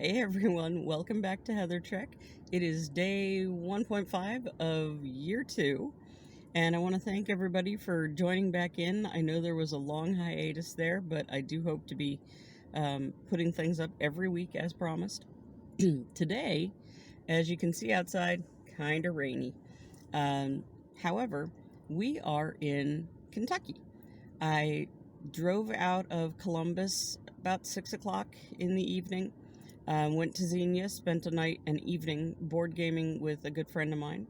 Hey everyone, welcome back to Heather Trek. It is day 1.5 of year 2, and I want to thank everybody for joining back in. I know there was a long hiatus there, but I do hope to be putting things up every week as promised. Today, as you can see outside, kind of rainy. Um, However, we are in Kentucky. I drove out of Columbus about 6 o'clock in the evening. Went to Xenia, spent an evening board gaming with a good friend of mine.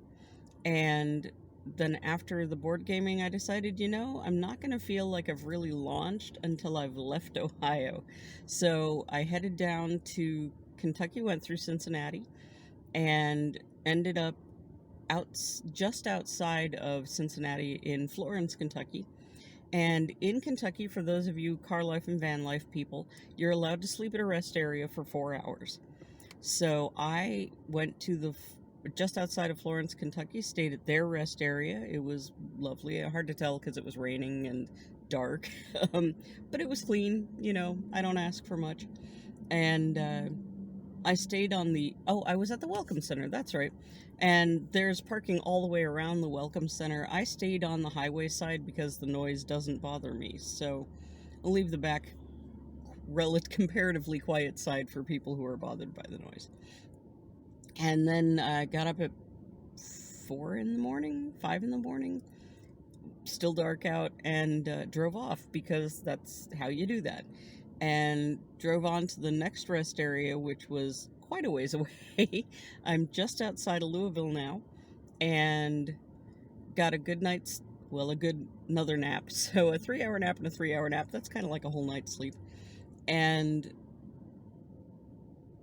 And then after the board gaming, I decided, I'm not going to feel like I've really launched until I've left Ohio. So I headed down to Kentucky, went through Cincinnati, and ended up just outside of Cincinnati in Florence, Kentucky. And in Kentucky, for those of you car life and van life people, you're allowed to sleep at a rest area for 4 hours. So I went to just outside of Florence, Kentucky, stayed at their rest area. It was lovely. Hard to tell because it was raining and dark, but it was clean. I don't ask for much. And I stayed I was at the Welcome Center, that's right. And there's parking all the way around the Welcome Center. I stayed on the highway side because the noise doesn't bother me. So I'll leave the back comparatively quiet side for people who are bothered by the noise. And then I got up at 4 in the morning, 5 in the morning, still dark out, and drove off because that's how you do that. And drove on to the next rest area, which was quite a ways away. I'm just outside of Louisville now, and got another nap. So a 3-hour nap and a 3-hour nap, that's kind of like a whole night's sleep. And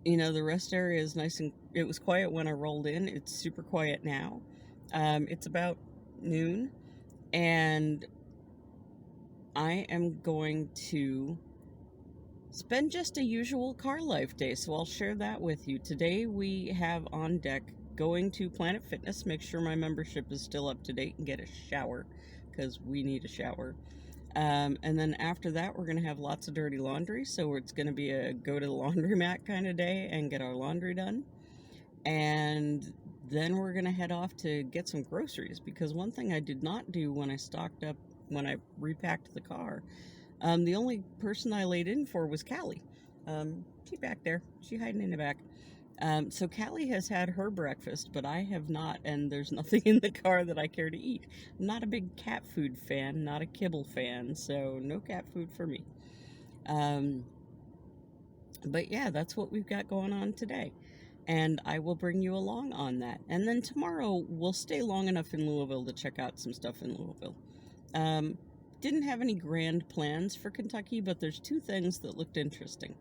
the rest area is nice, and it was quiet when I rolled in. It's super quiet now. It's about noon, and I am going to spend just a usual car life day, so I'll share that with you. Today we have on deck going to Planet Fitness, make sure my membership is still up to date, and get a shower, because we need a shower. And then after that, we're going to have lots of dirty laundry, so it's going to be a go to the laundromat kind of day and get our laundry done. And then we're going to head off to get some groceries, because one thing I did not do when I repacked the car, the only person I laid in for was Callie. She's back there. She's hiding in the back. So Callie has had her breakfast, but I have not, and there's nothing in the car that I care to eat. I'm not a big cat food fan, not a kibble fan, so no cat food for me. But yeah, that's what we've got going on today, and I will bring you along on that. And then tomorrow, we'll stay long enough in Louisville to check out some stuff in Louisville. Didn't have any grand plans for Kentucky, but there's 2 things that looked interesting.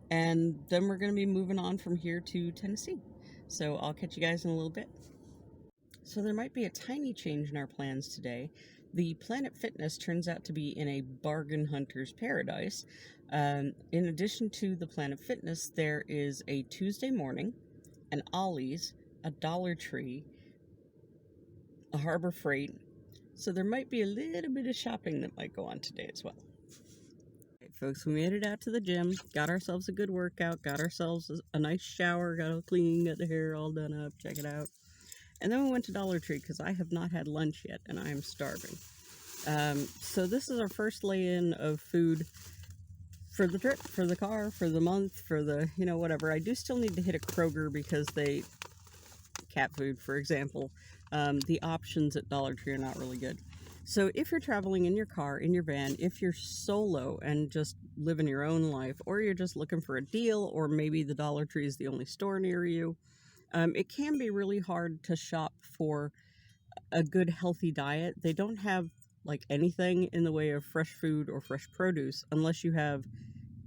And then we're going to be moving on from here to Tennessee. So I'll catch you guys in a little bit. So there might be a tiny change in our plans today. The Planet Fitness turns out to be in a bargain hunter's paradise. In addition to the Planet Fitness, there is a Tuesday morning, an Ollie's, a Dollar Tree, a Harbor Freight. So there might be a little bit of shopping that might go on today as well. Right, folks, we made it out to the gym, got ourselves a good workout, got ourselves a nice shower, got all clean, got the hair all done up, check it out. And then we went to Dollar Tree because I have not had lunch yet and I am starving. So this is our first lay-in of food for the trip, for the car, for the month, for the, whatever. I do still need to hit a Kroger because cat food, for example, the options at Dollar Tree are not really good. So if you're traveling in your car, in your van, if you're solo and just living your own life, or you're just looking for a deal, or maybe the Dollar Tree is the only store near you, it can be really hard to shop for a good, healthy diet. They don't have like anything in the way of fresh food or fresh produce unless you have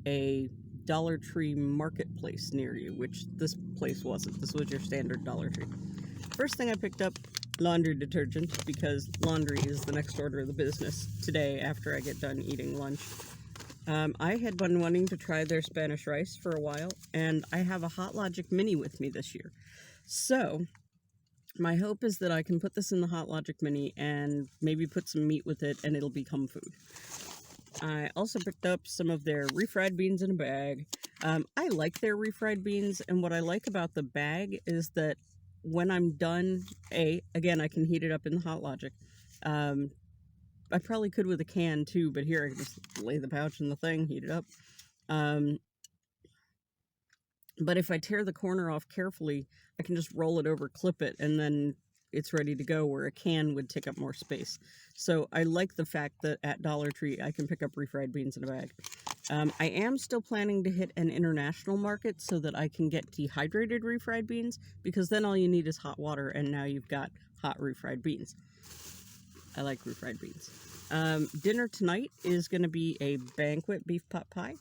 a Dollar Tree marketplace near you, which this place wasn't. This was your standard Dollar Tree. First thing I picked up, laundry detergent, because laundry is the next order of the business today after I get done eating lunch. I had been wanting to try their Spanish rice for a while, and I have a Hot Logic Mini with me this year. So my hope is that I can put this in the Hot Logic Mini and maybe put some meat with it and it'll become food. I also picked up some of their refried beans in a bag. I like their refried beans, and what I like about the bag is that when I'm done, again, I can heat it up in the Hot Logic. I probably could with a can too, but here I can just lay the pouch in the thing, heat it up. But if I tear the corner off carefully, I can just roll it over, clip it, and then it's ready to go, where a can would take up more space. So I like the fact that at Dollar Tree, I can pick up refried beans in a bag. I am still planning to hit an international market so that I can get dehydrated refried beans, because then all you need is hot water, and now you've got hot refried beans. I like refried beans. Dinner tonight is going to be a banquet beef pot pie,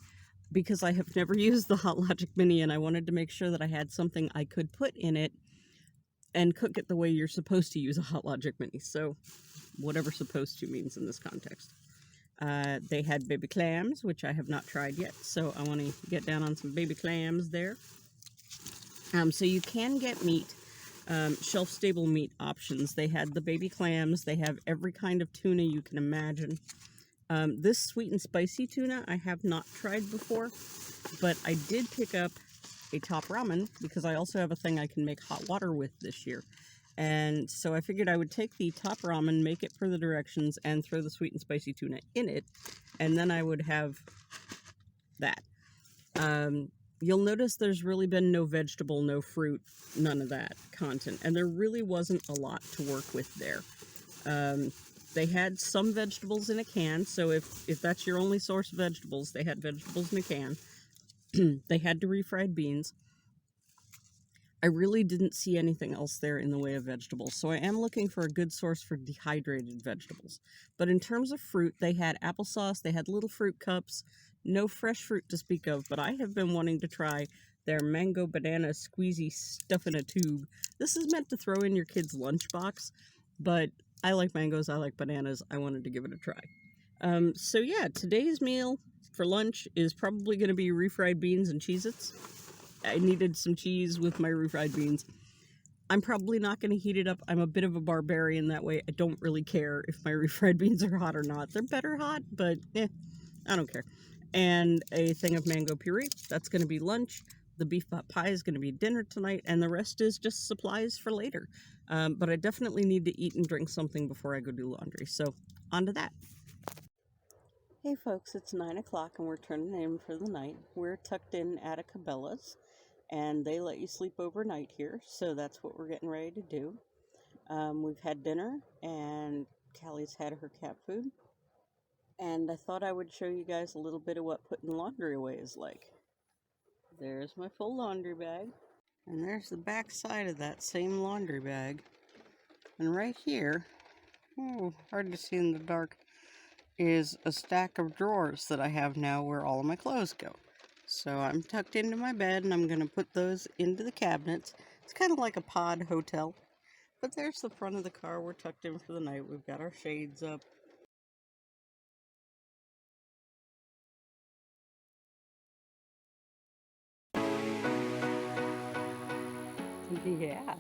because I have never used the Hot Logic Mini, and I wanted to make sure that I had something I could put in it and cook it the way you're supposed to use a Hot Logic Mini. So whatever supposed to means in this context. They had baby clams, which I have not tried yet, so I want to get down on some baby clams there. So you can get meat, shelf-stable meat options. They had the baby clams. They have every kind of tuna you can imagine. This sweet and spicy tuna I have not tried before, but I did pick up a top ramen because I also have a thing I can make hot water with this year. And so I figured I would take the top ramen, make it per the directions, and throw the sweet and spicy tuna in it, and then I would have that. You'll notice there's really been no vegetable, no fruit, none of that content, and there really wasn't a lot to work with there. They had some vegetables in a can, so if that's your only source of vegetables, they had vegetables in a can. They had the refried beans. I really didn't see anything else there in the way of vegetables, so I am looking for a good source for dehydrated vegetables. But in terms of fruit, they had applesauce, they had little fruit cups, no fresh fruit to speak of, but I have been wanting to try their mango banana squeezy stuff in a tube. This is meant to throw in your kid's lunchbox, but I like mangoes, I like bananas, I wanted to give it a try. So yeah, today's meal for lunch is probably going to be refried beans and Cheez-Its. I needed some cheese with my refried beans. I'm probably not going to heat it up. I'm a bit of a barbarian that way. I don't really care if my refried beans are hot or not. They're better hot, but I don't care. And a thing of mango puree. That's going to be lunch. The beef pot pie is going to be dinner tonight, and the rest is just supplies for later. But I definitely need to eat and drink something before I go do laundry. So on to that. Hey folks, it's 9 o'clock and we're turning in for the night. We're tucked in at a Cabela's, and they let you sleep overnight here, so that's what we're getting ready to do. We've had dinner, and Callie's had her cat food, and I thought I would show you guys a little bit of what putting laundry away is like. There's my full laundry bag, and there's the back side of that same laundry bag. And right here, hard to see in the dark, is a stack of drawers that I have now where all of my clothes go. So I'm tucked into my bed, and I'm going to put those into the cabinets. It's kind of like a pod hotel. But there's the front of the car. We're tucked in for the night. We've got our shades up. Yeah.